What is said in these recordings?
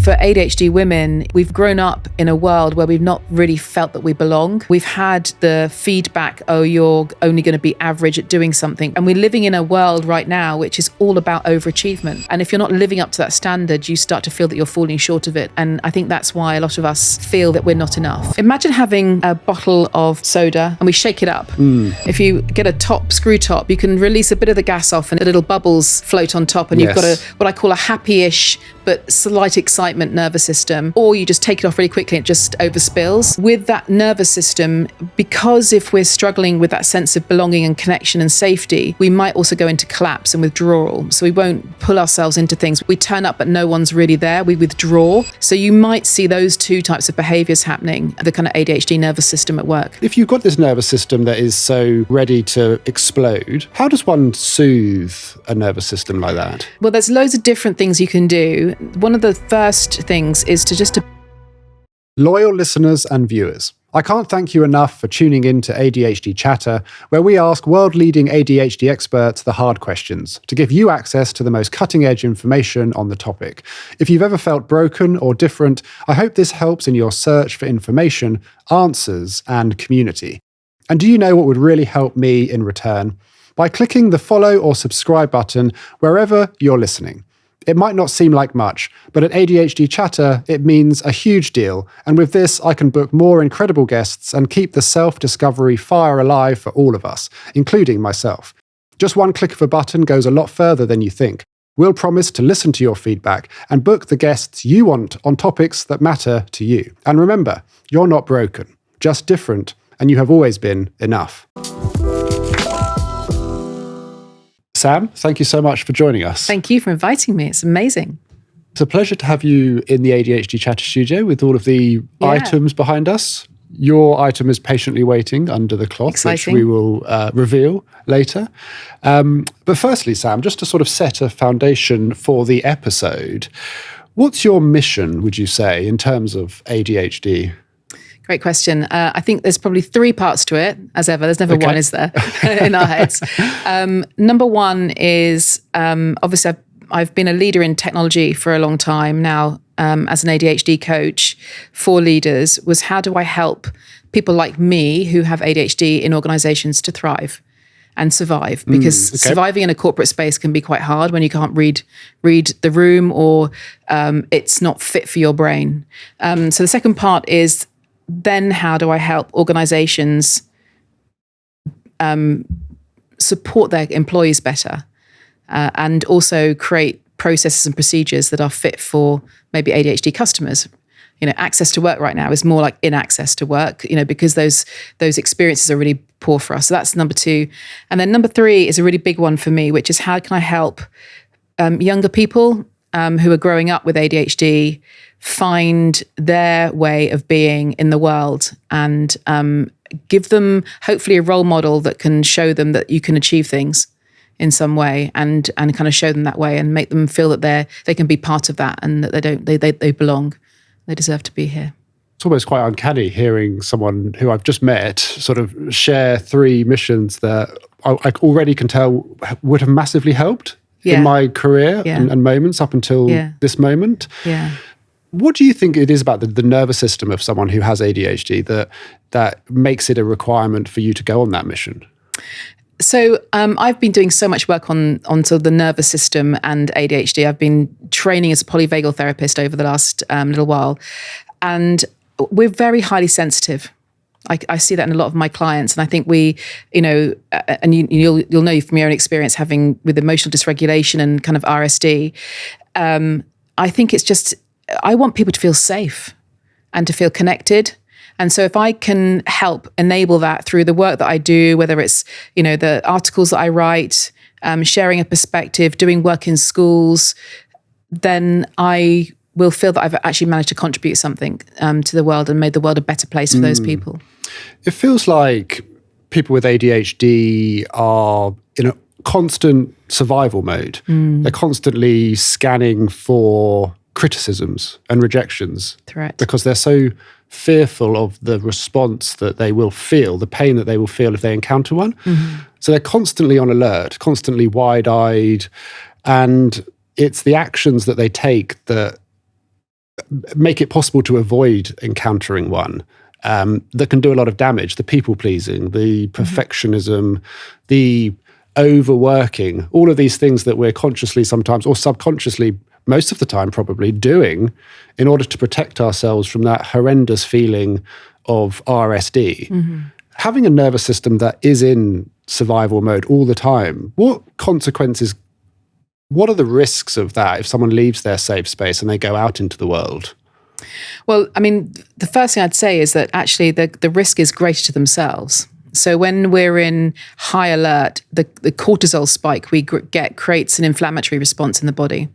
for ADHD women, we've grown up in a world where we've not really felt that we belong. We've had the feedback, oh, you're only going to be average at doing something. And we're living in a world right now which is all about overachievement. And if you're not living up to that standard, you start to feel that you're falling short of it. And I think that's why a lot of us feel that we're not enough. Imagine having a bottle of soda and we shake it up. If you get a screw top, you can release a bit of the gas off and the little bubbles float on top, and you've got what I call a happy-ish but slight excitement nervous system. Or you just take it off really quickly and it just overspills. With that nervous system, because if we're struggling with that sense of belonging and connection and safety, we might also go into collapse and withdrawal. So we won't pull ourselves into things. We turn up but no one's really there. We withdraw. So you might see those two types of behaviours happening, the kind of ADHD nervous system at work. If you've got this nervous system that is so ready to explode, how does one soothe a nervous system like that? Well, there's loads of different things you can do. One of the first things is to just... Loyal listeners and viewers, I can't thank you enough for tuning in to ADHD Chatter, where we ask world-leading ADHD experts the hard questions to give you access to the most cutting-edge information on the topic. If you've ever felt broken or different, I hope this helps in your search for information, answers, and community. And do you know what would really help me in return? By clicking the follow or subscribe button wherever you're listening. It might not seem like much, but at ADHD Chatter, it means a huge deal. And with this, I can book more incredible guests and keep the self-discovery fire alive for all of us, including myself. Just one click of a button goes a lot further than you think. We'll promise to listen to your feedback and book the guests you want on topics that matter to you. And remember, you're not broken, just different, and you have always been enough. Sam, thank you so much for joining us. Thank you for inviting me. It's amazing. It's a pleasure to have you in the ADHD Chatter studio with all of the items behind us. Your item is patiently waiting under the cloth, Exciting. Which we will reveal later. But firstly, Sam, just to sort of set a foundation for the episode, what's your mission, would you say, in terms of ADHD? Great question. I think there's probably three parts to it, as ever. There's never one, is there, in our heads? Number one is, obviously, I've been a leader in technology for a long time now, as an ADHD coach for leaders, was how do I help people like me who have ADHD in organizations to thrive and survive? Because surviving in a corporate space can be quite hard when you can't read the room, or it's not fit for your brain. So the second part is, then how do I help organizations support their employees better, and also create processes and procedures that are fit for maybe ADHD customers? You know, access to work right now is more like inaccess to work, you know, because those experiences are really poor for us. So that's number two. And then number three is a really big one for me, which is how can I help younger people who are growing up with ADHD find their way of being in the world, and give them hopefully a role model that can show them that you can achieve things in some way, and kind of show them that way and make them feel that they can be part of that, and that they belong. They deserve to be here. It's almost quite uncanny hearing someone who I've just met sort of share three missions that I already can tell would have massively helped in my career and moments up until this moment. Yeah. What do you think it is about the nervous system of someone who has ADHD that makes it a requirement for you to go on that mission? So I've been doing so much work on sort of the nervous system and ADHD. I've been training as a polyvagal therapist over the last little while. And we're very highly sensitive. I see that in a lot of my clients. And I think we, you know, and you'll know from your own experience with emotional dysregulation and kind of RSD. I think it's just, I want people to feel safe and to feel connected. And so if I can help enable that through the work that I do, whether it's, you know, the articles that I write, sharing a perspective, doing work in schools, then I will feel that I've actually managed to contribute something to the world and made the world a better place for those people. It feels like people with ADHD are in a constant survival mode. They're constantly scanning for criticisms and rejections. Correct. Because they're so fearful of the response that they will feel, the pain that they will feel if they encounter one. So they're constantly on alert, constantly wide-eyed, and it's the actions that they take that make it possible to avoid encountering one that can do a lot of damage. The people-pleasing, the perfectionism, the overworking, all of these things that we're consciously sometimes or subconsciously most of the time probably doing in order to protect ourselves from that horrendous feeling of RSD. Having a nervous system that is in survival mode all the time, what consequences, what are the risks of that if someone leaves their safe space and they go out into the world? Well, I mean, the first thing I'd say is that actually the risk is greater to themselves. So when we're in high alert, the cortisol spike we get creates an inflammatory response in the body.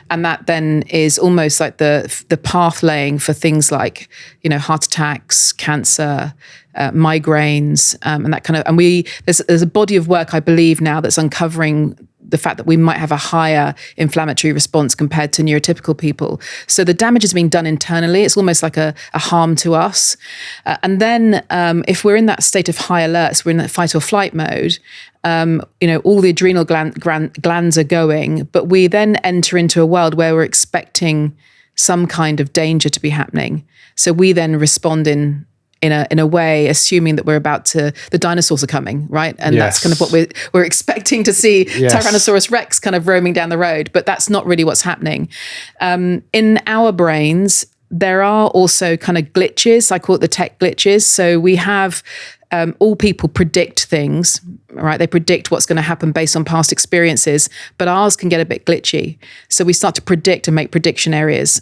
And that then is almost like the path laying for things like, heart attacks, cancer, migraines, and that kind of. And there's a body of work, I believe, now that's uncovering the fact that we might have a higher inflammatory response compared to neurotypical people. So the damage is being done internally. It's almost like a harm to us. And then if we're in that state of high alert, so we're in that fight or flight mode, all the adrenal glands are going, but we then enter into a world where we're expecting some kind of danger to be happening. So we then respond in a way, assuming that the dinosaurs are coming, right? And that's kind of what we're expecting to see. Tyrannosaurus Rex kind of roaming down the road, but that's not really what's happening. In our brains, there are also kind of glitches. I call it the tech glitches. So we have all people predict things, right? They predict what's going to happen based on past experiences, but ours can get a bit glitchy. So we start to predict and make prediction errors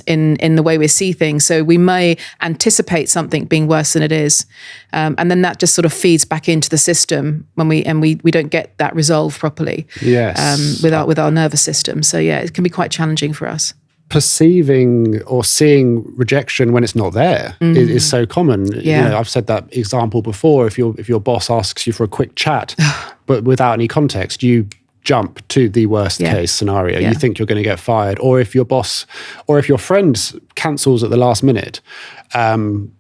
in the way we see things. So we may anticipate something being worse than it is. And then that just sort of feeds back into the system when we don't get that resolved properly with our nervous system. So it can be quite challenging for us. Perceiving or seeing rejection when it's not there is so common. I've said that example before. If your boss asks you for a quick chat, but without any context, you jump to the worst case scenario. You think you're going to get fired, or if your boss or if your friend cancels at the last minute, something's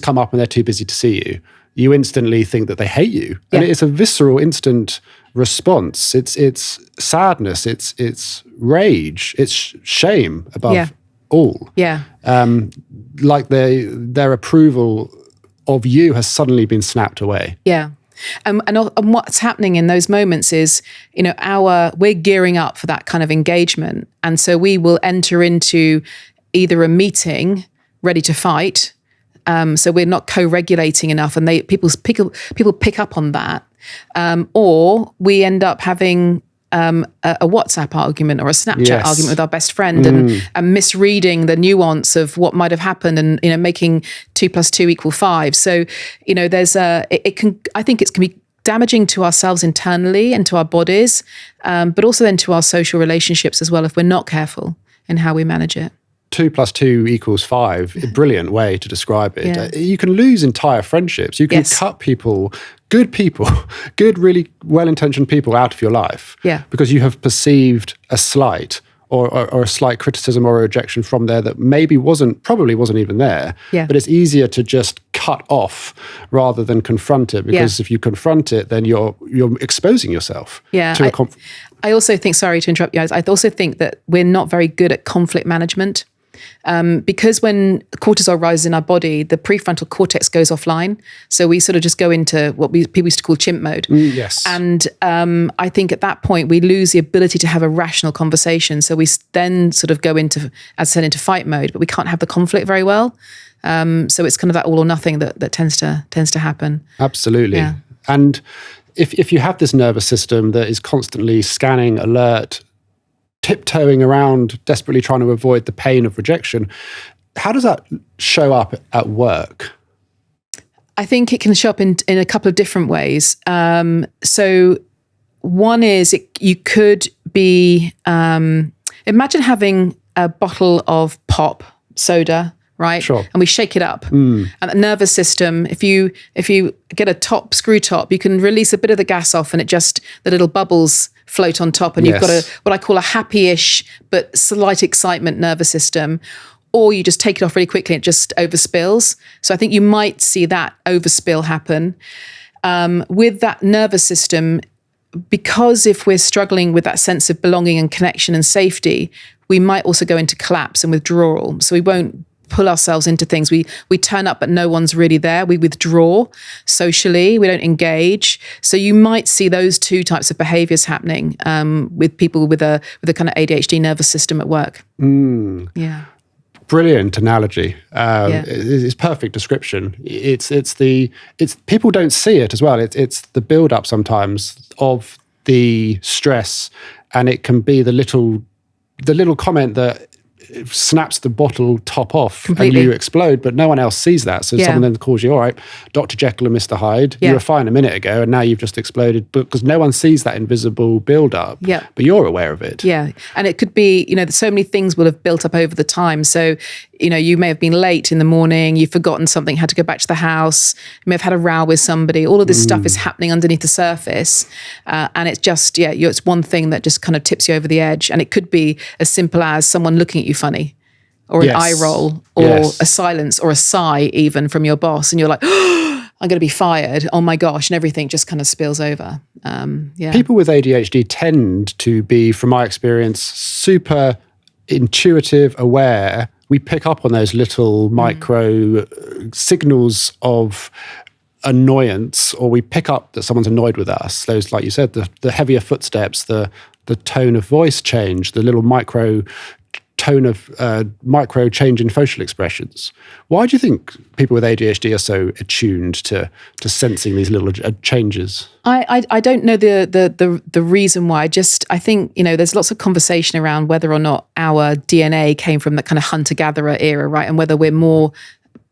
come up and they're too busy to see you. You instantly think that they hate you, and it's a visceral, instant response. It's sadness. It's rage. It's shame above all. Like their approval of you has suddenly been snapped away. And what's happening in those moments is, we're gearing up for that kind of engagement, and so we will enter into either a meeting ready to fight. So we're not co-regulating enough, and people pick up on that, or we end up having a WhatsApp argument or a Snapchat argument with our best friend, and misreading the nuance of what might have happened, and making 2 + 2 = 5. So I think it can be damaging to ourselves internally and to our bodies, but also then to our social relationships as well if we're not careful in how we manage it. 2 + 2 = 5, a brilliant way to describe it. You can lose entire friendships. You can cut people, good, really well-intentioned people out of your life because you have perceived a slight or a slight criticism or a rejection from there that probably wasn't even there. But it's easier to just cut off rather than confront it, because if you confront it, then you're exposing yourself to I also think, sorry to interrupt you guys, I also think that we're not very good at conflict management. Because when cortisol rises in our body, the prefrontal cortex goes offline. So we sort of just go into what people used to call chimp mode. And I think at that point, we lose the ability to have a rational conversation. So we then sort of go into, as I said, into fight mode, but we can't have the conflict very well. So it's kind of that all or nothing that tends to happen. Absolutely. And if you have this nervous system that is constantly scanning, alert, tiptoeing around, desperately trying to avoid the pain of rejection, how does that show up at work? I think it can show up in a couple of different ways. So one is you could be, imagine having a bottle of pop soda, right? Sure. And we shake it up. And the nervous system, if you get a screw top, you can release a bit of the gas off, and the little bubbles float on top, and you've got what I call a happy-ish but slight excitement nervous system. Or you just take it off really quickly and it just overspills. So I think you might see that overspill happen. With that nervous system, because if we're struggling with that sense of belonging and connection and safety, we might also go into collapse and withdrawal. So we won't pull ourselves into things. We turn up, but no one's really there. We withdraw socially. We don't engage. So you might see those two types of behaviors happening with people with a kind of ADHD nervous system at work. Yeah. Brilliant analogy. It's perfect description. It's people don't see it as well. It's the build up sometimes of the stress, and it can be the little comment that snaps the bottle top off completely. And you explode, but no one else sees that. So someone then calls you, all right, Dr. Jekyll and Mr. Hyde, you were fine a minute ago and now you've just exploded, because no one sees that invisible build-up, but you're aware of it. Yeah, and it could be, so many things will have built up over the time. So, you may have been late in the morning, you've forgotten something, had to go back to the house, you may have had a row with somebody. All of this stuff is happening underneath the surface. And it's just, it's one thing that just kind of tips you over the edge. And it could be as simple as someone looking at you funny, or an eye roll, or a silence, or a sigh even from your boss. And you're like, oh, I'm going to be fired. Oh my gosh. And everything just kind of spills over. People with ADHD tend to be, from my experience, super intuitive, aware. We pick up on those little micro signals of annoyance, or we pick up that someone's annoyed with us. Those, like you said, the heavier footsteps, the tone of voice change, the little micro change in facial expressions. Why do you think people with ADHD are so attuned to sensing these little changes? I don't know the reason why. I think, there's lots of conversation around whether or not our DNA came from the kind of hunter-gatherer era, right? And whether we're more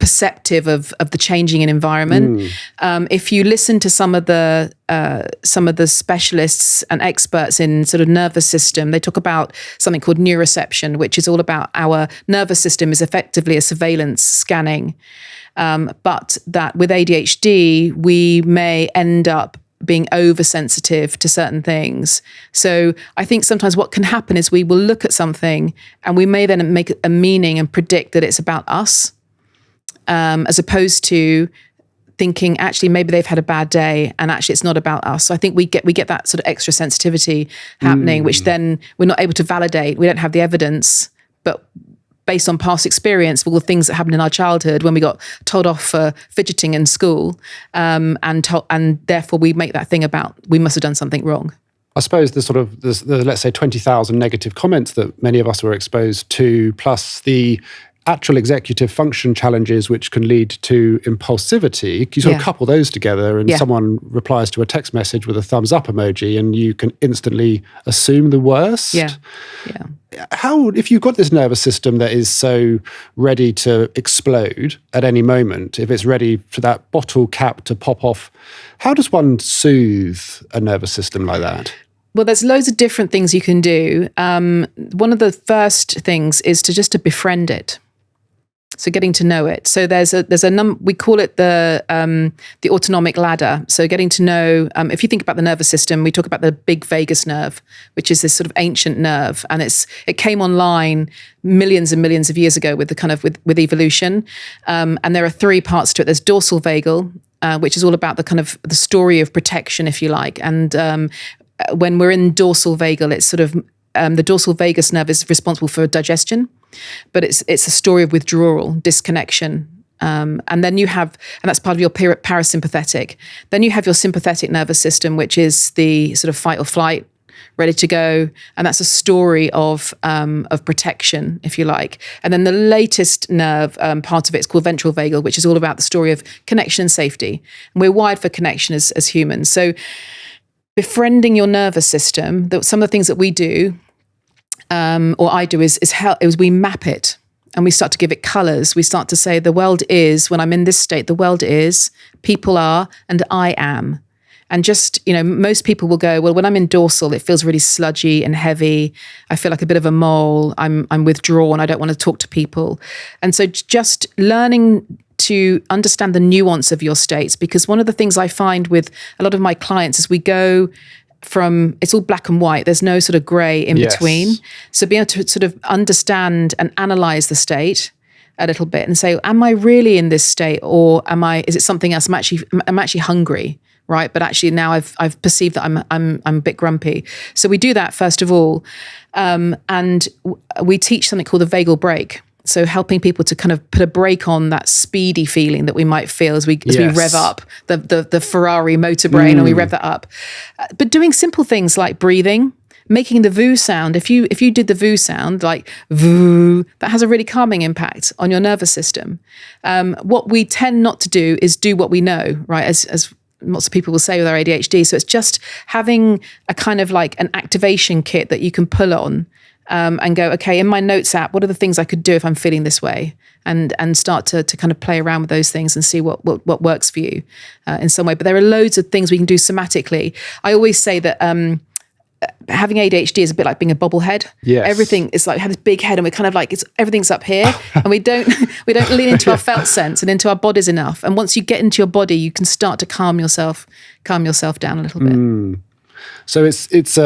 perceptive of the changing in environment. If you listen to some of the specialists and experts in sort of nervous system, they talk about something called neuroception, which is all about our nervous system is effectively a surveillance scanning. But that with ADHD, we may end up being oversensitive to certain things. So I think sometimes what can happen is we will look at something and we may then make a meaning and predict that it's about us. As opposed to thinking, actually, maybe they've had a bad day and actually it's not about us. So I think we get that sort of extra sensitivity happening, which then we're not able to validate. We don't have the evidence, but based on past experience, all the things that happened in our childhood when we got told off for fidgeting in school, and therefore we make that thing about we must have done something wrong. I suppose the let's say 20,000 negative comments that many of us were exposed to, plus the actual executive function challenges which can lead to impulsivity, you sort of couple those together and someone replies to a text message with a thumbs up emoji and you can instantly assume the worst. How, if you've got this nervous system that is so ready to explode at any moment, if it's ready for that bottle cap to pop off, how does one soothe a nervous system like that? Well, there's loads of different things you can do. One of the first things is to befriend it. So getting to know it. So there's a we call it the autonomic ladder. So getting to know, if you think about the nervous system, we talk about the big vagus nerve, which is this sort of ancient nerve, and it came online millions and millions of years ago with with evolution. And there are three parts to it. There's dorsal vagal, which is all about the story of protection, if you like. And when we're in dorsal vagal, it's sort of the dorsal vagus nerve is responsible for digestion, but it's a story of withdrawal, disconnection. And then you have, and that's part of your parasympathetic. Then you have your sympathetic nervous system, which is the sort of fight or flight, ready to go. And that's a story of protection, if you like. And then the latest nerve part of it is called ventral vagal, which is all about the story of connection and safety. And we're wired for connection as humans. So befriending your nervous system, some of the things that we do, or I do, is we map it and we start to give it colors. We start to say the world is, when I'm in this state, the world is, people are, and I am. And just, most people will go, well, when I'm in dorsal, it feels really sludgy and heavy. I feel like a bit of a mole. I'm withdrawn. I don't want to talk to people. And so just learning to understand the nuance of your states, because one of the things I find with a lot of my clients is we go from, it's all black and white. There's no sort of gray in between. So being able to sort of understand and analyze the state a little bit and say, am I really in this state, or is it something else? I'm actually hungry. right? But actually now I've perceived that I'm a bit grumpy. So we do that first of all, and we teach something called the vagal brake. So helping people to kind of put a brake on that speedy feeling that we might feel as we rev up the Ferrari motor brain, and we rev that up. But doing simple things like breathing, making the VOO sound. If you did the VOO sound, like VOO, that has a really calming impact on your nervous system. What we tend not to do is do what we know, right? As lots of people will say with our ADHD. So it's just having a kind of like an activation kit that you can pull on. And go, okay, in my notes app, what are the things I could do if I'm feeling this way? And start to kind of play around with those things and see what works for you in some way. But there are loads of things we can do somatically. I always say that having ADHD is a bit like being a bobblehead. Yes. Everything is like, have this big head and we're kind of like, everything's up here and we don't lean into our felt sense and into our bodies enough. And once you get into your body, you can start to calm yourself down a little bit. So it's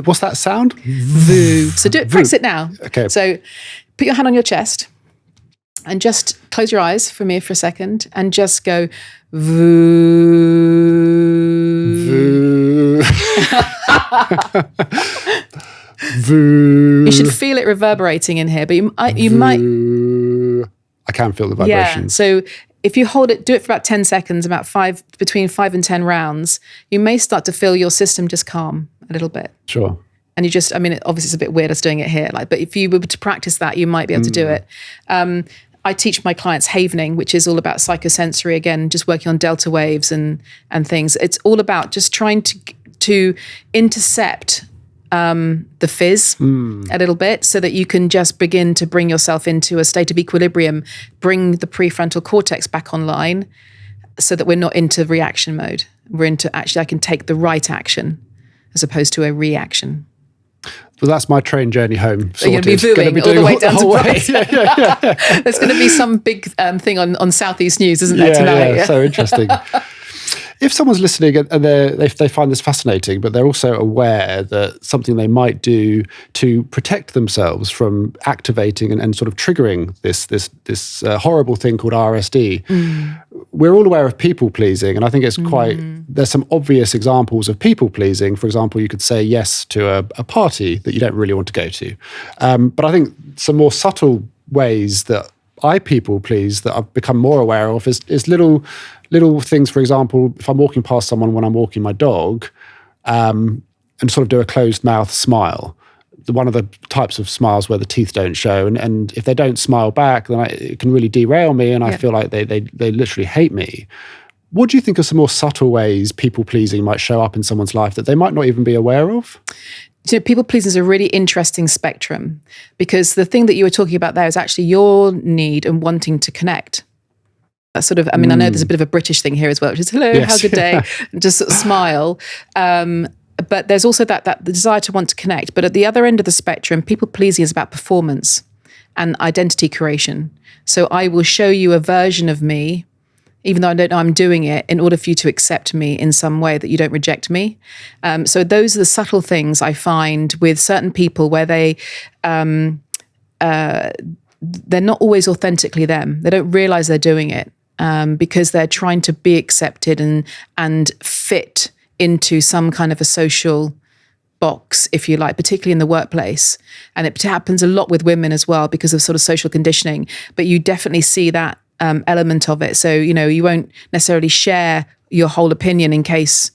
what's that sound? VOO. So practice it now. Okay. So put your hand on your chest and just close your eyes for me for a second and just go VOO. VOO. You should feel it reverberating in here, but you might. I can feel the vibrations. Yeah. So if you hold it, do it for about 10 seconds, between 5 and 10 rounds, you may start to feel your system just calm a little bit. Sure. And obviously it's a bit weird us doing it here, but if you were to practice that, you might be able to do it. I teach my clients havening, which is all about psychosensory, again, just working on delta waves and things. It's all about just trying to intercept the fizz a little bit so that you can just begin to bring yourself into a state of equilibrium, bring the prefrontal cortex back online so that we're not into reaction mode. We're into, actually, I can take the right action as opposed to a reaction. Well, that's my train journey home. So you're going to be VOOing all the way down to Brighton. Yeah. There's going to be some big thing on Southeast News, isn't there, tonight? Yeah, so interesting. If someone's listening and they find this fascinating, but they're also aware that something they might do to protect themselves from activating and sort of triggering this horrible thing called RSD, we're all aware of people pleasing, and I think it's there's some obvious examples of people pleasing. For example, you could say yes to a party that you don't really want to go to. But I think some more subtle ways that I people please that I've become more aware of is little things. For example, if I'm walking past someone when I'm walking my dog, and sort of do a closed mouth smile, one of the types of smiles where the teeth don't show, and if they don't smile back, then it can really derail me, and I feel like they literally hate me. What do you think are some more subtle ways people pleasing might show up in someone's life that they might not even be aware of? So people pleasing is a really interesting spectrum, because the thing that you were talking about there is actually your need and wanting to connect. That's sort of, I know there's a bit of a British thing here as well, which is hello, yes. How's your day? Just sort of smile. But there's also that the desire to want to connect. But at the other end of the spectrum, people pleasing is about performance and identity creation. So I will show you a version of me, even though I don't know I'm doing it, in order for you to accept me in some way, that you don't reject me. So those are the subtle things I find with certain people where they're not always authentically them. They don't realize they're doing it because they're trying to be accepted and fit into some kind of a social box, if you like, particularly in the workplace. And it happens a lot with women as well because of sort of social conditioning. But you definitely see that element of it. So, you won't necessarily share your whole opinion in case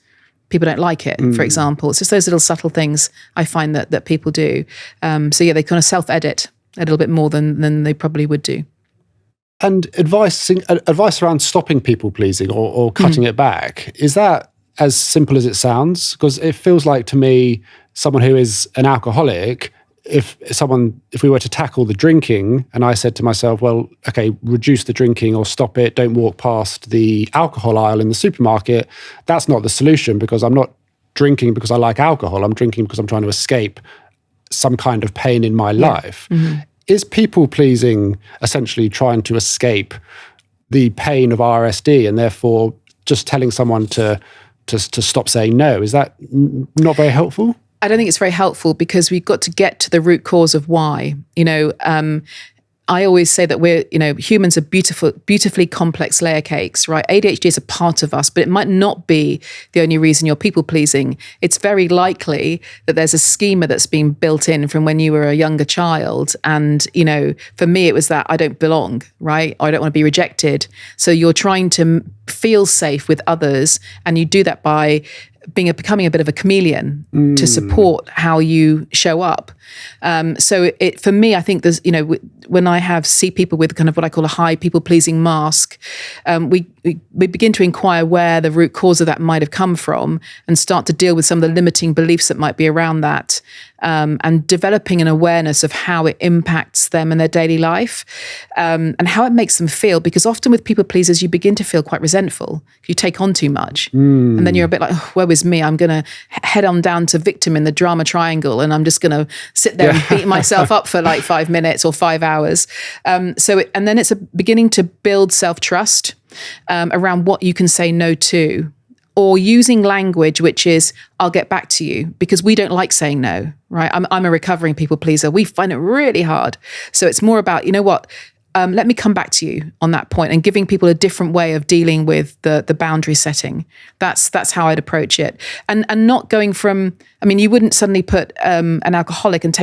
people don't like it, for example. It's just those little subtle things I find that people do. So yeah, they kind of self-edit a little bit more than they probably would do. And advice around stopping people pleasing or cutting it back, is that as simple as it sounds? Because it feels like to me, someone who is an alcoholic, if we were to tackle the drinking and I said to myself, well, okay, reduce the drinking or stop it, don't walk past the alcohol aisle in the supermarket, that's not the solution, because I'm not drinking because I like alcohol. I'm drinking because I'm trying to escape some kind of pain in my life. Is people pleasing essentially trying to escape the pain of RSD and therefore just telling someone to stop saying no? Is that not very helpful? I don't think it's very helpful, because we've got to get to the root cause of why. I always say that humans are beautifully complex layer cakes, right? ADHD is a part of us, but it might not be the only reason you're people pleasing. It's very likely that there's a schema that's been built in from when you were a younger child. And, for me, it was that I don't belong, right? I don't want to be rejected. So you're trying to feel safe with others, and you do that by becoming a bit of a chameleon to support how you show up. So for me, I think there's, when I see people with kind of what I call a high people-pleasing mask, we begin to inquire where the root cause of that might have come from and start to deal with some of the limiting beliefs that might be around that, and developing an awareness of how it impacts them in their daily life, and how it makes them feel. Because often with people pleasers, you begin to feel quite resentful. You take on too much. And then you're a bit like, oh, woe is me. I'm going to head on down to victim in the drama triangle, and I'm just going to sit there and beat myself up for like 5 minutes or 5 hours. And then it's beginning to build self-trust around what you can say no to, or using language which is, I'll get back to you, because we don't like saying no, right? I'm a recovering people pleaser. We find it really hard. So it's more about, let me come back to you on that point, and giving people a different way of dealing with the boundary setting. That's how I'd approach it. And not going from, you wouldn't suddenly put an alcoholic and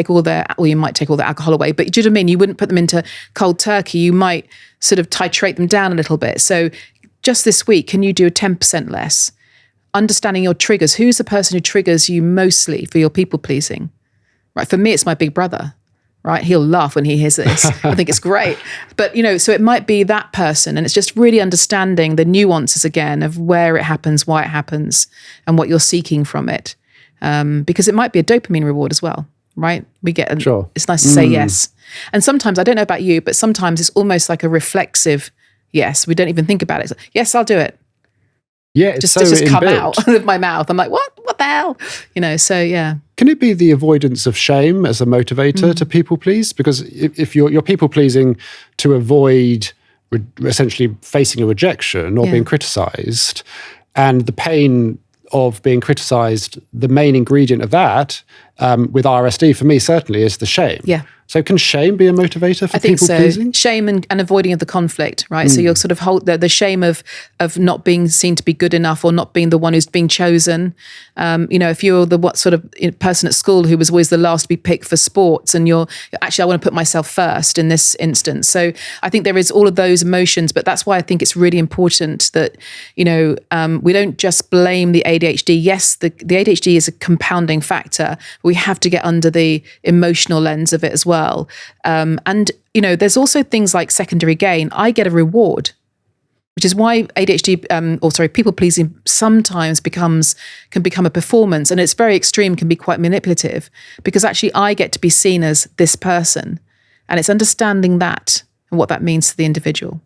you might take all the alcohol away, but do you know what I mean? You wouldn't put them into cold turkey. You might sort of titrate them down a little bit. So just this week, can you do a 10% less? Understanding your triggers. Who's the person who triggers you mostly for your people pleasing? Right. For me, it's my big brother. Right. He'll laugh when he hears this. I think it's great. But, so it might be that person. And it's just really understanding the nuances again of where it happens, why it happens, and what you're seeking from it. Because it might be a dopamine reward as well. Right. Sure. It's nice to say yes. And sometimes, I don't know about you, but sometimes it's almost like a reflexive yes. We don't even think about it. It's like, yes, I'll do it. Yeah, it's just come out of my mouth. I'm like, what the hell? So yeah. Can it be the avoidance of shame as a motivator to people please? Because if you're people pleasing to avoid essentially facing a rejection or being criticized, and the pain of being criticized, the main ingredient of that with RSD for me certainly is the shame. Yeah. So can shame be a motivator for people pleasing? Shame and avoiding of the conflict, right? So you'll sort of hold the shame of not being seen to be good enough, or not being the one who's being chosen. If you're the person at school who was always the last to be picked for sports, and you're actually, I want to put myself first in this instance. So I think there is all of those emotions, but that's why I think it's really important that, we don't just blame the ADHD. Yes, the ADHD is a compounding factor. We have to get under the emotional lens of it as well. And there's also things like secondary gain. I get a reward, which is why ADHD, people pleasing sometimes can become a performance, and it's very extreme, can be quite manipulative, because actually I get to be seen as this person, and it's understanding that and what that means to the individual.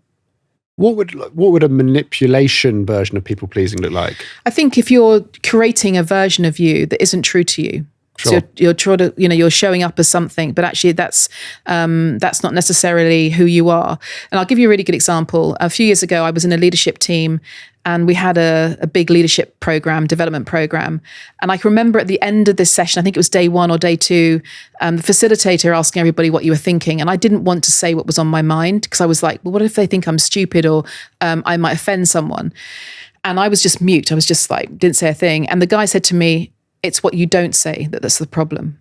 What would a manipulation version of people pleasing look like? I think if you're creating a version of you that isn't true to you. Sure. So you're trying to, you're showing up as something, but actually that's not necessarily who you are. And I'll give you a really good example. A few years ago, I was in a leadership team, and we had a big leadership development program. And I can remember at the end of this session, I think it was day 1 or day 2, the facilitator asking everybody what you were thinking. And I didn't want to say what was on my mind, because I was like, well, what if they think I'm stupid, or I might offend someone? And I was just mute. I was just like, didn't say a thing. And the guy said to me, it's what you don't say that's the problem.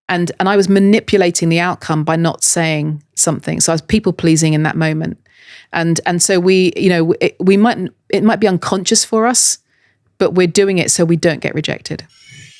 And I was manipulating the outcome by not saying something. So I was people pleasing in that moment. And so it might be unconscious for us, but we're doing it so we don't get rejected.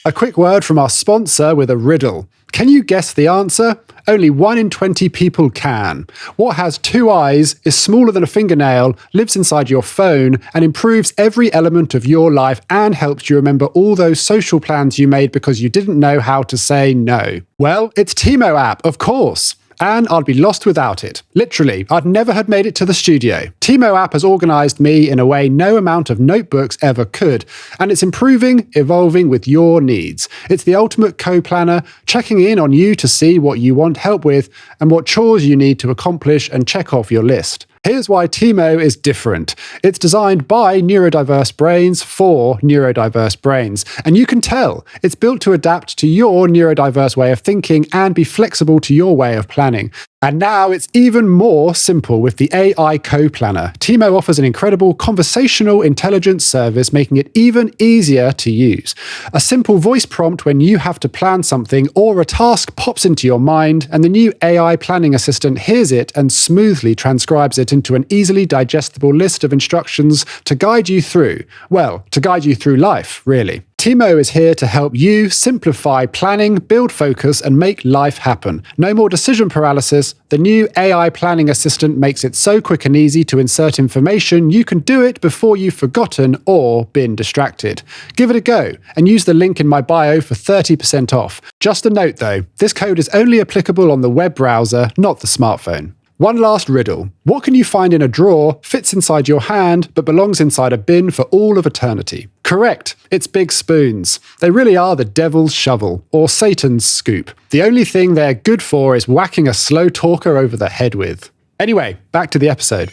A quick word from our sponsor with a riddle. Can you guess the answer? Only 1 in 20 people can. What has 2 eyes, is smaller than a fingernail, lives inside your phone, and improves every element of your life, and helps you remember all those social plans you made because you didn't know how to say no? Well, it's Tiimo app, of course. And I'd be lost without it. Literally, I'd never had made it to the studio. Tiimo app has organised me in a way no amount of notebooks ever could, and it's improving, evolving with your needs. It's the ultimate co-planner, checking in on you to see what you want help with and what chores you need to accomplish and check off your list. Here's why Tiimo is different. It's designed by neurodiverse brains for neurodiverse brains. And you can tell it's built to adapt to your neurodiverse way of thinking and be flexible to your way of planning. And now it's even more simple with the AI Co-Planner. Tiimo offers an incredible conversational intelligence service, making it even easier to use. A simple voice prompt when you have to plan something or a task pops into your mind, and the new AI planning assistant hears it and smoothly transcribes it into an easily digestible list of instructions to guide you through life, really. Tiimo is here to help you simplify planning, build focus, and make life happen. No more decision paralysis. The new AI planning assistant makes it so quick and easy to insert information you can do it before you've forgotten or been distracted. Give it a go and use the link in my bio for 30% off. Just a note though, this code is only applicable on the web browser, not the smartphone. One last riddle. What can you find in a drawer, fits inside your hand, but belongs inside a bin for all of eternity? Correct. It's big spoons. They really are the devil's shovel, or Satan's scoop. The only thing they're good for is whacking a slow talker over the head with. Anyway, back to the episode.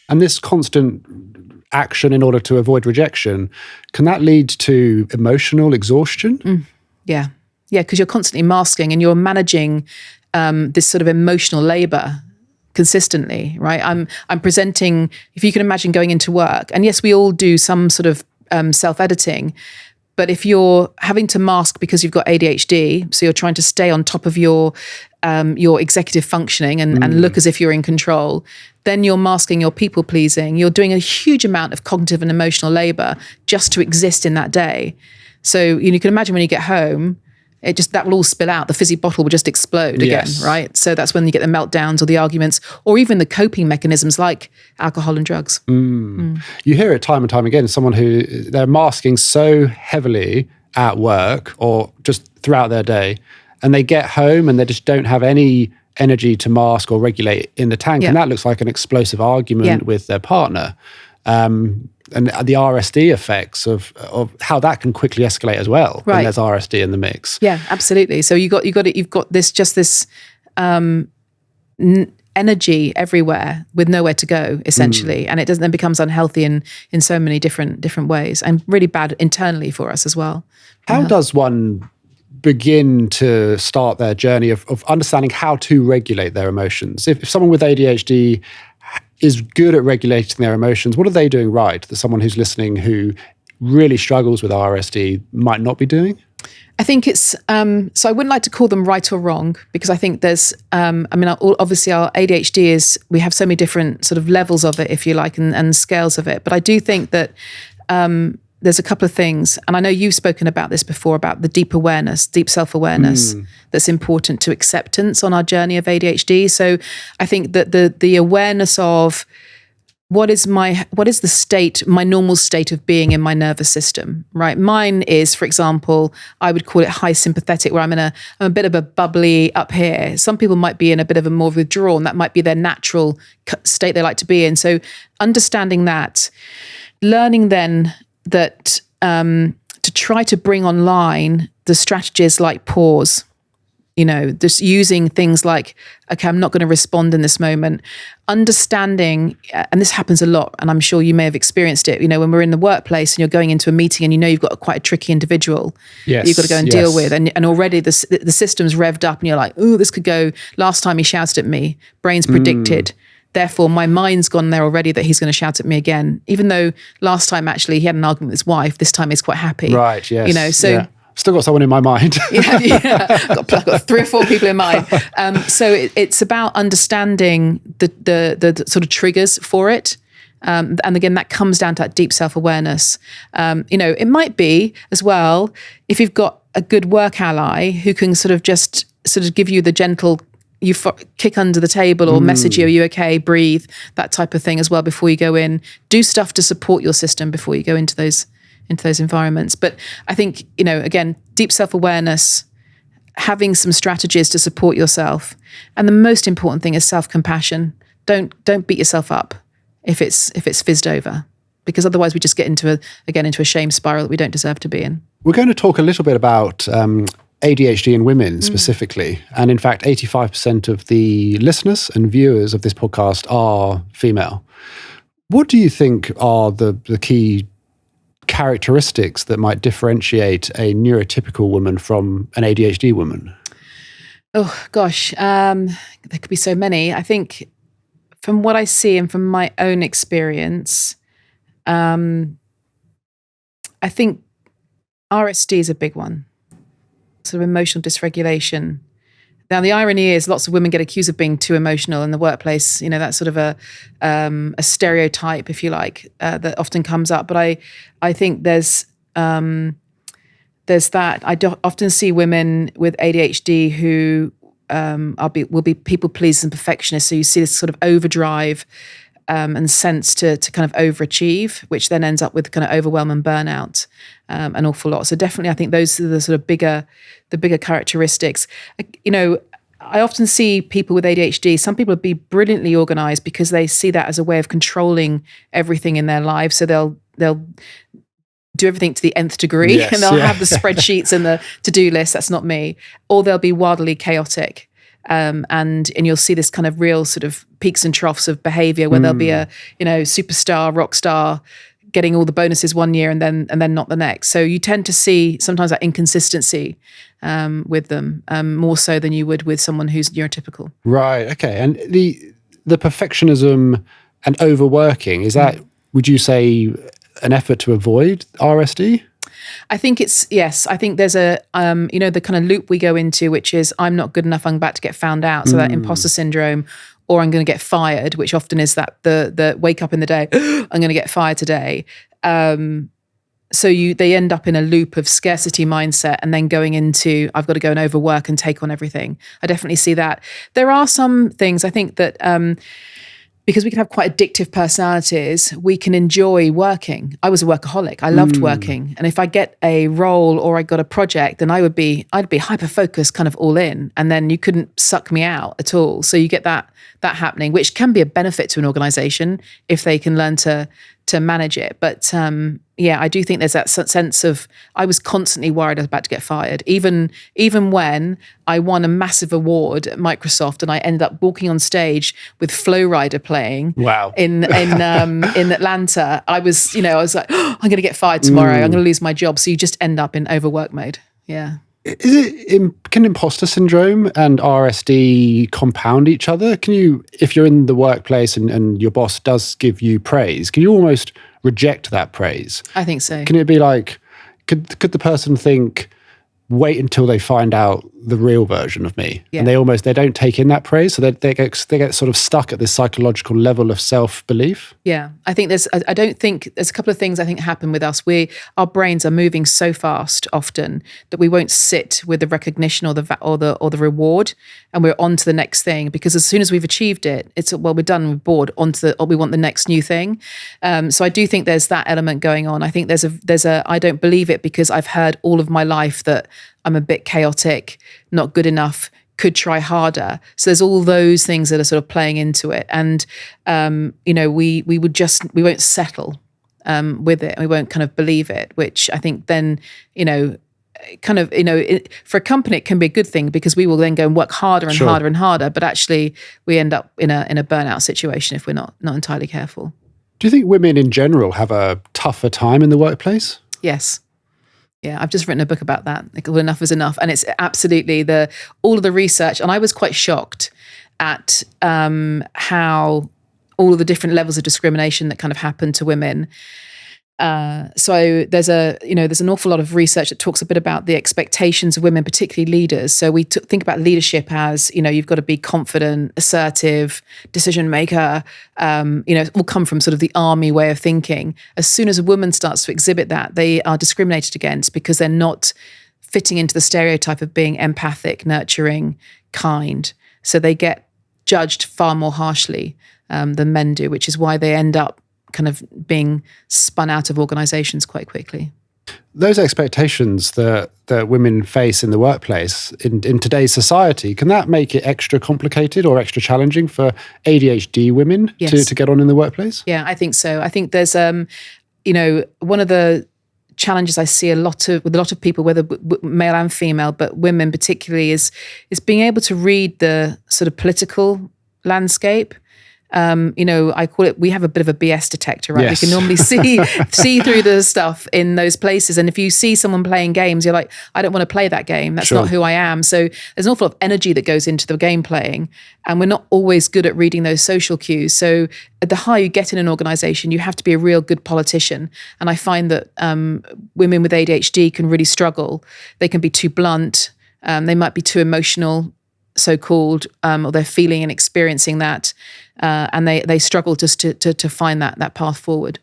And this constant action in order to avoid rejection, can that lead to emotional exhaustion? Yeah, because you're constantly masking and you're managing this sort of emotional labor consistently, right? I'm presenting, if you can imagine going into work, and yes, we all do some sort of self-editing, but if you're having to mask because you've got ADHD, so you're trying to stay on top of your executive functioning and look as if you're in control, then you're masking your people pleasing. You're doing a huge amount of cognitive and emotional labor just to exist in that day. So you can imagine when you get home, that will all spill out. The fizzy bottle will just explode again, right? So that's when you get the meltdowns or the arguments or even the coping mechanisms like alcohol and drugs. You hear it time and time again, someone who they're masking so heavily at work or just throughout their day, and they get home and they just don't have any energy to mask or regulate in the tank. And that looks like an explosive argument with their partner. And the RSD effects of how that can quickly escalate as well when there's RSD in the mix. Yeah, absolutely. So you've got this energy everywhere with nowhere to go, essentially, and it then becomes unhealthy in so many different ways, and really bad internally for us as well. How does one begin to start their journey of understanding how to regulate their emotions? If someone with ADHD is good at regulating their emotions, what are they doing right that someone who's listening who really struggles with RSD might not be doing? I think it's, so I wouldn't like to call them right or wrong, because I think there's, obviously our ADHD is, we have so many different sort of levels of it, if you like, and scales of it. But I do think that there's a couple of things, and I know you've spoken about this before, about the deep awareness, deep self-awareness that's important to acceptance on our journey of ADHD. So I think that the awareness of what is the state, my normal state of being in my nervous system, right? Mine is, for example, I would call it high sympathetic, where I'm a bit of a bubbly up here. Some people might be in a bit of a more withdrawn, that might be their natural state they like to be in. So understanding that, learning then that to try to bring online the strategies like pause, just using things like, okay, I'm not going to respond in this moment, understanding, and this happens a lot, and I'm sure you may have experienced it, when we're in the workplace and you're going into a meeting and you've got quite a tricky individual that you've got to go and deal with, and already the system's revved up and you're like, oh, this could go, last time he shouted at me, brain's predicted. Therefore, my mind's gone there already that he's going to shout at me again. Even though last time actually he had an argument with his wife, this time he's quite happy. Right, yes. Still got someone in my mind. I've got 3 or 4 people in mind. So it's about understanding the sort of triggers for it. And again, that comes down to that deep self-awareness. It might be as well, if you've got a good work ally who can sort of give you the gentle, you kick under the table or message you, are you okay, breathe, that type of thing as well before you go in. Do stuff to support your system before you go into those environments. But I think, again, deep self-awareness, having some strategies to support yourself. And the most important thing is self-compassion. Don't beat yourself up if it's fizzed over, because otherwise we just get into a shame spiral that we don't deserve to be in. We're going to talk a little bit about ADHD in women specifically. And in fact, 85% of the listeners and viewers of this podcast are female. What do you think are the key characteristics that might differentiate a neurotypical woman from an ADHD woman? Oh gosh, there could be so many. I think from what I see and from my own experience, I think RSD is a big one. Sort of emotional dysregulation. Now, the irony is lots of women get accused of being too emotional in the workplace. You know, that's sort of a stereotype, if you like, that often comes up. But I think there's that. I often see women with ADHD who will be people pleasers and perfectionists. So you see this sort of overdrive and sense to kind of overachieve, which then ends up with kind of overwhelm and burnout an awful lot. So definitely, I think those are the sort of bigger characteristics. You know, I often see people with ADHD, some people will be brilliantly organized because they see that as a way of controlling everything in their lives. So they'll do everything to the nth degree, yes, and they'll have the spreadsheets and the to-do list. That's not me. Or they'll be wildly chaotic. And you'll see this kind of real sort of peaks and troughs of behavior where there'll be a, superstar, rock star getting all the bonuses one year and then not the next. So you tend to see sometimes that inconsistency with them more so than you would with someone who's neurotypical. Right. Okay. And the perfectionism and overworking, is that, would you say, an effort to avoid RSD? I think yes. I think there's a, the kind of loop we go into, which is I'm not good enough, I'm about to get found out. So that imposter syndrome, or I'm going to get fired, which often is that the wake up in the day, I'm going to get fired today. So they end up in a loop of scarcity mindset and then going into, I've got to go and overwork and take on everything. I definitely see that. There are some things I think that, because we can have quite addictive personalities, we can enjoy working. I was a workaholic. I loved working. And if I get a role or I got a project, then I'd be hyper-focused, kind of all in. And then you couldn't suck me out at all. So you get that happening, which can be a benefit to an organization if they can learn to manage it. But I do think there's that sense of, I was constantly worried I was about to get fired. Even when I won a massive award at Microsoft and I ended up walking on stage with Flow Rider playing in Atlanta, I was like, I'm going to get fired tomorrow. I'm going to lose my job. So you just end up in overwork mode. Yeah. Can imposter syndrome and RSD compound each other? Can you, if you're in the workplace and your boss does give you praise, can you almost reject that praise? I think so. Can it be like, could the person think, wait until they find out the real version of me? Yeah. And they don't take in that praise, so they get sort of stuck at this psychological level of self-belief. Yeah, I think there's a couple of things I think happen with us. Our brains are moving so fast often that we won't sit with the recognition or the reward, and we're on to the next thing, because as soon as we've achieved it, it's, well, we're done, we're bored, we want the next new thing. So I do think there's that element going on. I think there's a I don't believe it because I've heard all of my life that I'm a bit chaotic, not good enough, could try harder. So there's all those things that are sort of playing into it. And, we won't settle with it. We won't kind of believe it, which I think then, for a company, it can be a good thing because we will then go and work harder and harder and harder. But actually we end up in a burnout situation if we're not entirely careful. Do you think women in general have a tougher time in the workplace? Yes. Yeah, I've just written a book about that. Like, Enough is Enough. And it's absolutely all of the research. And I was quite shocked at how all of the different levels of discrimination that kind of happen to women. So there's an awful lot of research that talks a bit about the expectations of women, particularly leaders. So we think about leadership as, you've got to be confident, assertive, decision maker. It all come from sort of the army way of thinking. As soon as a woman starts to exhibit that, they are discriminated against because they're not fitting into the stereotype of being empathic, nurturing, kind. So they get judged far more harshly than men do, which is why they end up kind of being spun out of organizations quite quickly. Those expectations that women face in the workplace in today's society, can that make it extra complicated or extra challenging for ADHD women to get on in the workplace? Yeah, I think so. I think there's, one of the challenges I see with a lot of people, whether male and female, but women particularly, is being able to read the sort of political landscape. I call it, we have a bit of a BS detector, right? Yes. We can normally see through the stuff in those places. And if you see someone playing games, you're like, I don't want to play that game. That's not who I am. So there's an awful lot of energy that goes into the game playing. And we're not always good at reading those social cues. So the higher you get in an organization, you have to be a real good politician. And I find that women with ADHD can really struggle. They can be too blunt. They might be too emotional, so-called, or they're feeling and experiencing that. And they struggle just to find that path forward.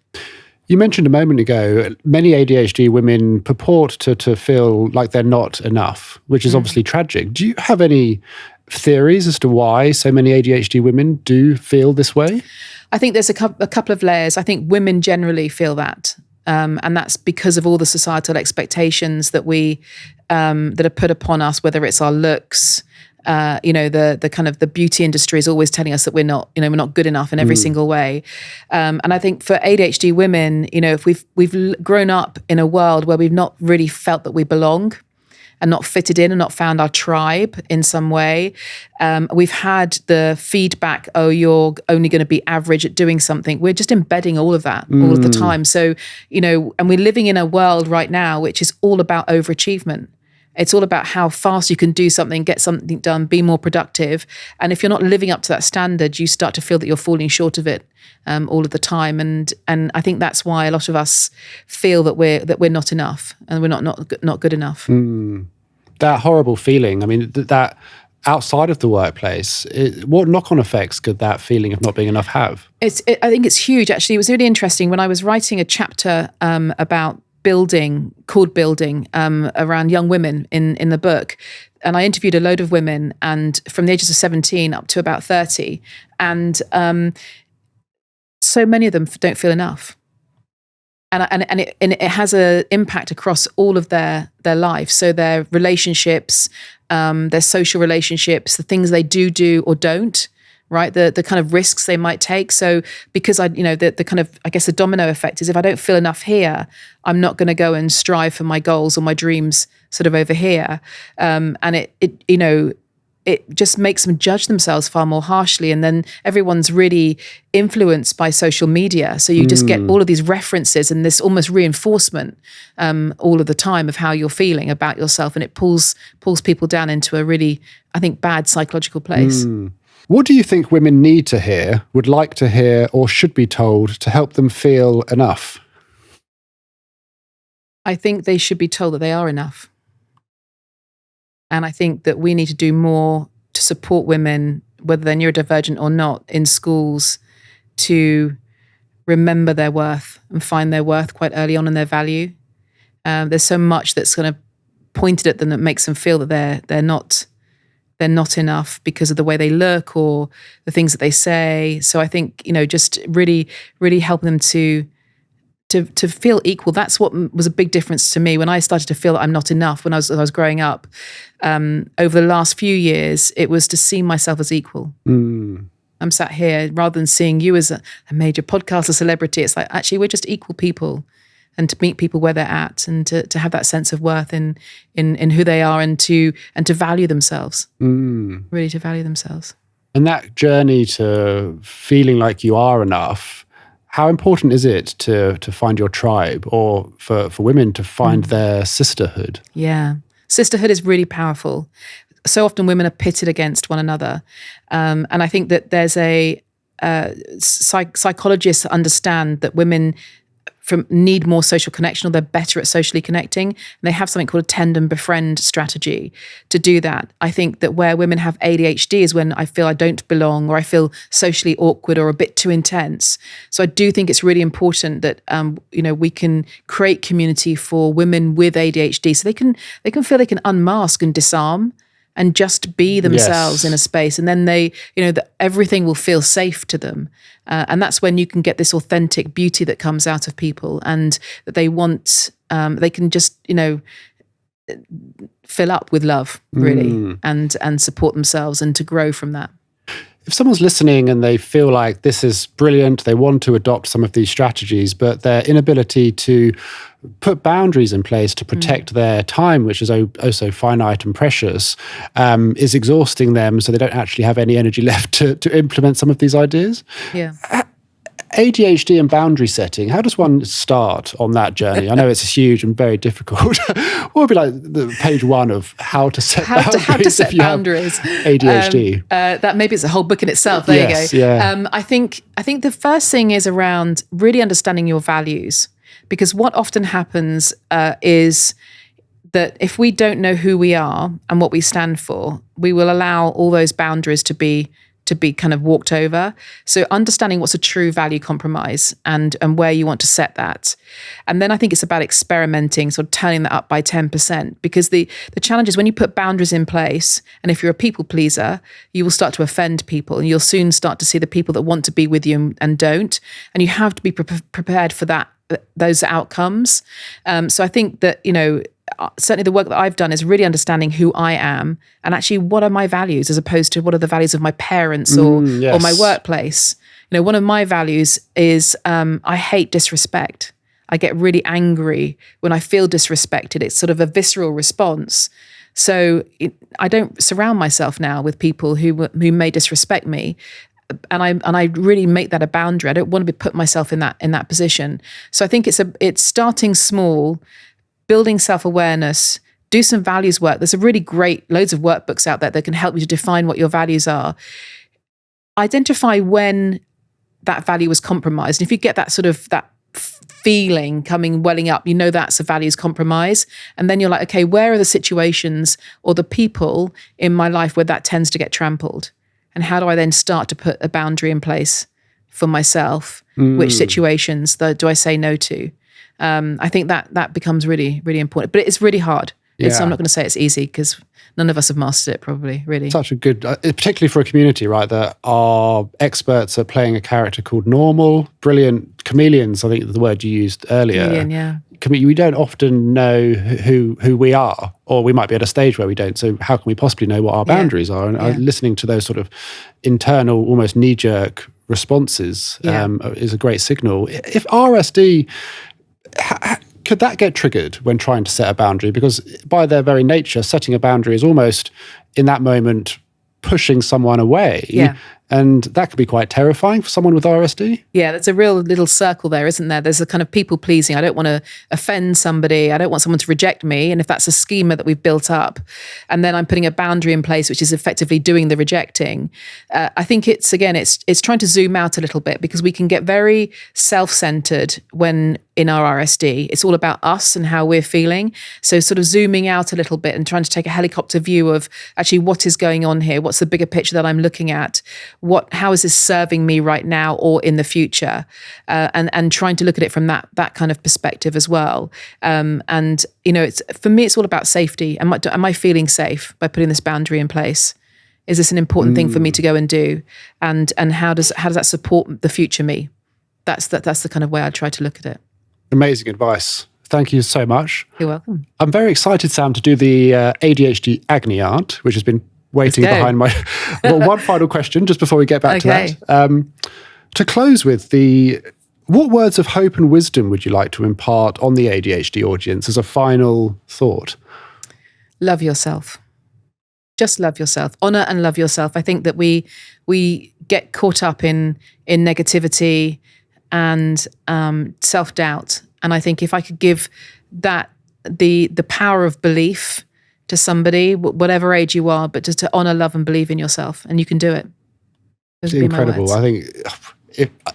You mentioned a moment ago, many ADHD women purport to feel like they're not enough, which is obviously tragic. Do you have any theories as to why so many ADHD women do feel this way? I think there's a couple of layers. I think women generally feel that. And that's because of all the societal expectations that that are put upon us, whether it's our looks, the kind of the beauty industry is always telling us that we're not good enough in every single way. And I think for ADHD women, if we've grown up in a world where we've not really felt that we belong and not fitted in and not found our tribe in some way. We've had the feedback, oh, you're only going to be average at doing something. We're just embedding all of that all of the time. So, and we're living in a world right now which is all about overachievement. It's all about how fast you can do something, get something done, be more productive. And if you're not living up to that standard, you start to feel that you're falling short of it all of the time. And I think that's why a lot of us feel that we're not enough and we're not good enough. That horrible feeling. I mean, that outside of the workplace, what knock-on effects could that feeling of not being enough have? I think it's huge. Actually, it was really interesting when I was writing a chapter about building around young women in the book. And I interviewed a load of women, and from the ages of 17 up to about 30. And so many of them don't feel enough. And it has an impact across all of their life. So their relationships, their social relationships, the things they do or don't, right? The kind of risks they might take. So because the kind of, I guess the domino effect is if I don't feel enough here, I'm not going to go and strive for my goals or my dreams sort of over here. And it just makes them judge themselves far more harshly. And then everyone's really influenced by social media. So you just get all of these references and this almost reinforcement all of the time of how you're feeling about yourself. And it pulls people down into a really, I think, bad psychological place. What do you think women need to hear, would like to hear, or should be told to help them feel enough? I think they should be told that they are enough. And I think that we need to do more to support women, whether they're neurodivergent or not, in schools to remember their worth and find their worth quite early on in their value. There's so much that's kind of pointed at them that makes them feel that they're not enough because of the way they look or the things that they say. So I think, just really, really help them to feel equal. That's what was a big difference to me when I started to feel that I'm not enough when I was growing up. Over the last few years, it was to see myself as equal. I'm sat here, rather than seeing you as a major podcast, a celebrity, it's like, actually, we're just equal people. And to meet people where they're at and to have that sense of worth in who they are and to value themselves, really to value themselves. And that journey to feeling like you are enough, how important is it to find your tribe or for women to find their sisterhood? Yeah. Sisterhood is really powerful. So often women are pitted against one another. And I think that there's psychologists understand that women need more social connection, or they're better at socially connecting. And they have something called a tend and befriend strategy to do that. I think that where women have ADHD is when I feel I don't belong, or I feel socially awkward or a bit too intense. So I do think it's really important that we can create community for women with ADHD, so they can feel they can unmask and disarm and just be themselves in a space. And then that everything will feel safe to them. And that's when you can get this authentic beauty that comes out of people, and that they want, they can just, fill up with love, really, and support themselves and to grow from that. if someone's listening and they feel like this is brilliant, they want to adopt some of these strategies, but their inability to put boundaries in place to protect their time, which is also finite and precious, is exhausting them, so they don't actually have any energy left to implement some of these ideas. Yeah. ADHD and boundary setting, how does one start on that journey? I know it's huge and very difficult. What would be like the page one of how to set boundaries? How to set if you boundaries. Have ADHD. That maybe it's a whole book in itself. There Yes, you go. yeah. I think the first thing is around really understanding your values, because what often happens is that if we don't know who we are and what we stand for, we will allow all those boundaries to be kind of walked over. So understanding what's a true value compromise and where you want to set that. And then I think it's about experimenting, sort of turning that up by 10%, because the challenge is when you put boundaries in place, and if you're a people pleaser, you will start to offend people, and you'll soon start to see the people that want to be with you and don't. And you have to be prepared for those outcomes. So I think that, certainly the work that I've done is really understanding who I am and actually what are my values, as opposed to what are the values of my parents or my workplace. One of my values is I hate disrespect. I get really angry when I feel disrespected. It's sort of a visceral response. So I don't surround myself now with people who may disrespect me. And I really make that a boundary. I don't want to put myself in that position. So I think it's starting small, building self-awareness, do some values work. There's a really great, loads of workbooks out there that can help you to define what your values are. Identify when that value was compromised. And if you get that sort of that feeling welling up, that's a values compromise. And then you're like, okay, where are the situations or the people in my life where that tends to get trampled? And how do I then start to put a boundary in place for myself? Which situations do I say no to? I think that becomes really, really important. But it's really hard. Yeah. I'm not going to say it's easy, because none of us have mastered it probably, really. Such a good, particularly for a community, right, that are experts at playing a character called normal, brilliant chameleons, I think the word you used earlier. Chameleon, yeah. We don't often know who we are, or we might be at a stage where we don't. So how can we possibly know what our boundaries are? And listening to those sort of internal, almost knee-jerk responses is a great signal. If RSD... could that get triggered when trying to set a boundary? Because by their very nature, setting a boundary is almost, in that moment, pushing someone away. Yeah. And that could be quite terrifying for someone with RSD. Yeah, there's a real little circle there, isn't there? There's a kind of people pleasing. I don't want to offend somebody. I don't want someone to reject me. And if that's a schema that we've built up, and then I'm putting a boundary in place, which is effectively doing the rejecting, I think it's trying to zoom out a little bit, because we can get very self-centered when in our RSD. It's all about us and how we're feeling. So sort of zooming out a little bit and trying to take a helicopter view of actually what is going on here. What's the bigger picture that I'm looking at? How is this serving me right now or in the future? And trying to look at it from that kind of perspective as well. It's for me, it's all about safety. Am I feeling safe by putting this boundary in place? Is this an important thing for me to go and do? And how does that support the future me? That's the kind of way I try to look at it. Amazing advice. Thank you so much. You're welcome. I'm very excited, Sam, to do the ADHD agony art, which has been waiting behind my... I've got one final question just before we get back to that. To close with, what words of hope and wisdom would you like to impart on the ADHD audience as a final thought? Love yourself. Just love yourself. Honor and love yourself. I think that we get caught up in negativity and self-doubt. And I think if I could give that the power of belief to somebody, whatever age you are, but just to honor, love, and believe in yourself, and you can do it. It's incredible. I think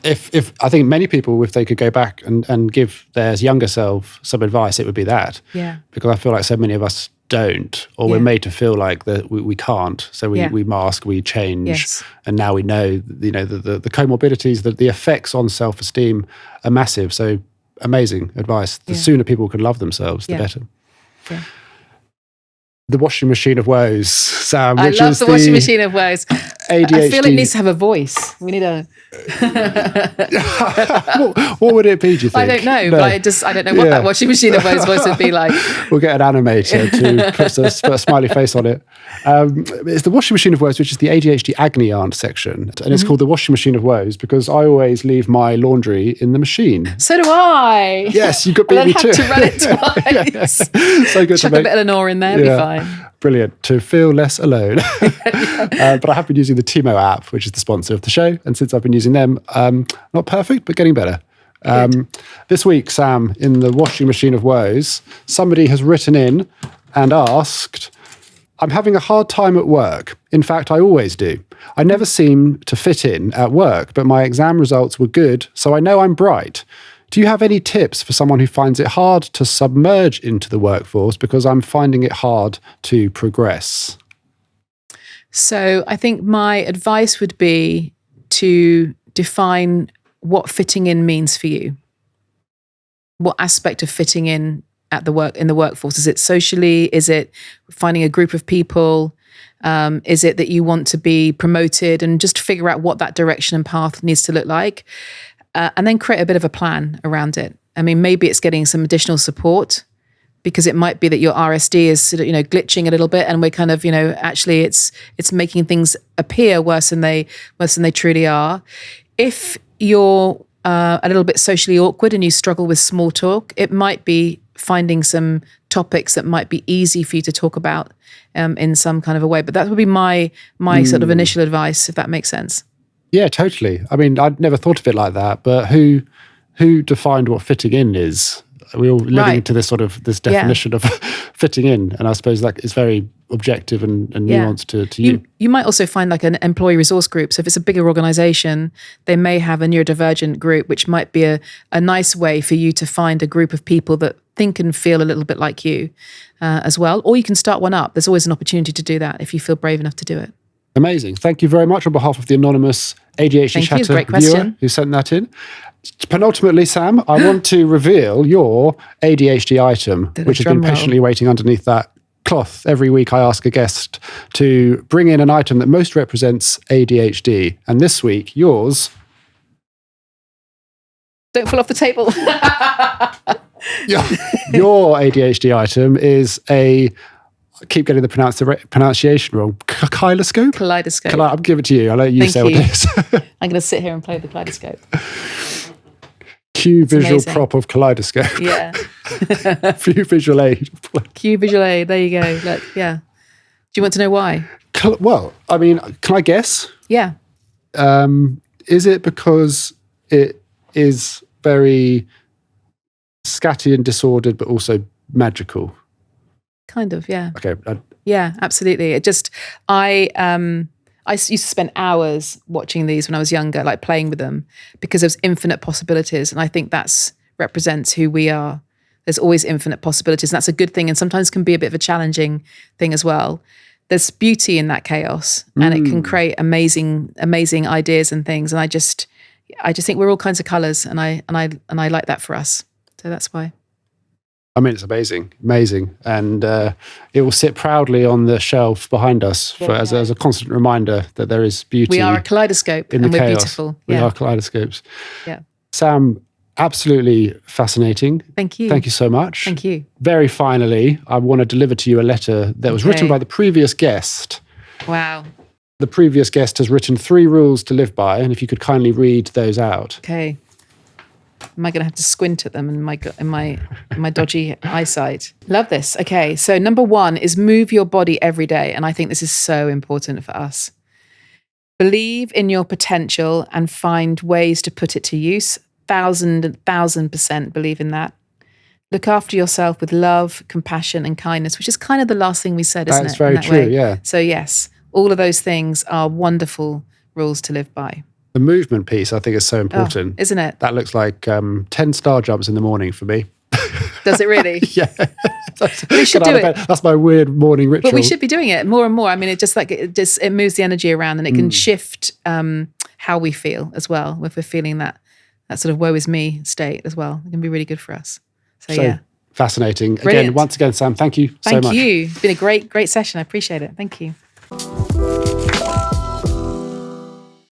if I think many people, if they could go back and give their younger self some advice, it would be that. Yeah. Because I feel like so many of us don't, or we're made to feel like that we can't. So we mask, we change, and now we know, the comorbidities, the effects on self-esteem are massive. So amazing advice. The sooner people can love themselves, the better. Yeah. the washing machine of woes, Sam. I which love is the washing machine of woes. ADHD. I feel it needs to have a voice. We need a. what would it be, do you think? I don't know, but I don't know what that washing machine of woes voice would be like. We'll get an animator to put a smiley face on it. It's the washing machine of woes, which is the ADHD agony aunt section. And it's called the washing machine of woes because I always leave my laundry in the machine. So do I. Yes, you could beat me too. I have to run it twice. So good. Chuck a bit of Lenore in there, be fine. Brilliant. To feel less alone. But I have been using the Tiimo app, which is the sponsor of the show. And since I've been using them, not perfect, but getting better. This week, Sam, in the washing machine of woes, somebody has written in and asked, I'm having a hard time at work. In fact, I always do. I never seem to fit in at work, but my exam results were good, so I know I'm bright. Do you have any tips for someone who finds it hard to submerge into the workforce because I'm finding it hard to progress? So I think my advice would be to define what fitting in means for you. What aspect of fitting in in the workforce? Is it socially? Is it finding a group of people? Is it that you want to be promoted, and just figure out what that direction and path needs to look like? And then create a bit of a plan around it. I mean, maybe it's getting some additional support, because it might be that your RSD is sort of, glitching a little bit, and we're kind of, actually it's making things appear worse than they truly are. If you're a little bit socially awkward and you struggle with small talk, it might be finding some topics that might be easy for you to talk about in some kind of a way. But that would be my sort of initial advice, if that makes sense. Yeah, totally. I mean, I'd never thought of it like that, but who defined what fitting in is? We're all living into this this definition of fitting in, and I suppose that is very objective and nuanced to you. You might also find like an employee resource group. So if it's a bigger organization, they may have a neurodivergent group, which might be a nice way for you to find a group of people that think and feel a little bit like you as well. Or you can start one up. There's always an opportunity to do that if you feel brave enough to do it. Amazing. Thank you very much on behalf of the anonymous ADHD Chatter viewer who sent that in. Penultimately, Sam, I want to reveal your ADHD item, which has been patiently waiting underneath that cloth. Every week I ask a guest to bring in an item that most represents ADHD. And this week, yours... Don't fall off the table. Your ADHD item is I keep getting the pronunciation wrong. Kaleidoscope? Kaleidoscope. I'll give it to you. I'll let you say what it is. I'm going to sit here and play the kaleidoscope. Cue visual prop of kaleidoscope. Yeah. View visual aid. Cue visual aid. There you go. Look, yeah. Do you want to know why? Well, I mean, can I guess? Yeah. Is it because it is very scatty and disordered, but also magical? Kind of, yeah. Okay. Yeah, absolutely. It just, I used to spend hours watching these when I was younger, like playing with them, because there's infinite possibilities. And I think that's represents who we are. There's always infinite possibilities. And that's a good thing. And sometimes can be a bit of a challenging thing as well. There's beauty in that chaos, and it can create amazing ideas and things. And I just think we're all kinds of colors, and I like that for us. So that's why. I mean, it's amazing, and it will sit proudly on the shelf behind us as a constant reminder that there is beauty. We are a kaleidoscope, and we're beautiful. We are kaleidoscopes. Yeah, Sam, absolutely fascinating. Thank you. Thank you so much. Thank you. Very finally, I want to deliver to you a letter that was written by the previous guest. Wow. The previous guest has written 3 rules to live by, and if you could kindly read those out. Okay. Am I going to have to squint at them in my dodgy eyesight? Love this. Okay, so number 1 is move your body every day, and I think this is so important for us. Believe in your potential and find ways to put it to use. 1,000% believe in that. Look after yourself with love, compassion, and kindness, which is kind of the last thing we said, isn't it? That's very true, yeah. So yes, all of those things are wonderful rules to live by. The movement piece, I think, is so important. Isn't it? That looks like 10 star jumps in the morning for me. Does it really? Yeah. We should do it. That's my weird morning ritual. But we should be doing it more and more. I mean, it moves the energy around, and it can shift how we feel as well. If we're feeling that sort of woe is me state as well, it can be really good for us. So yeah. Fascinating. Brilliant. Again, once again, Sam, thank you so much. Thank you. It's been a great session. I appreciate it. Thank you.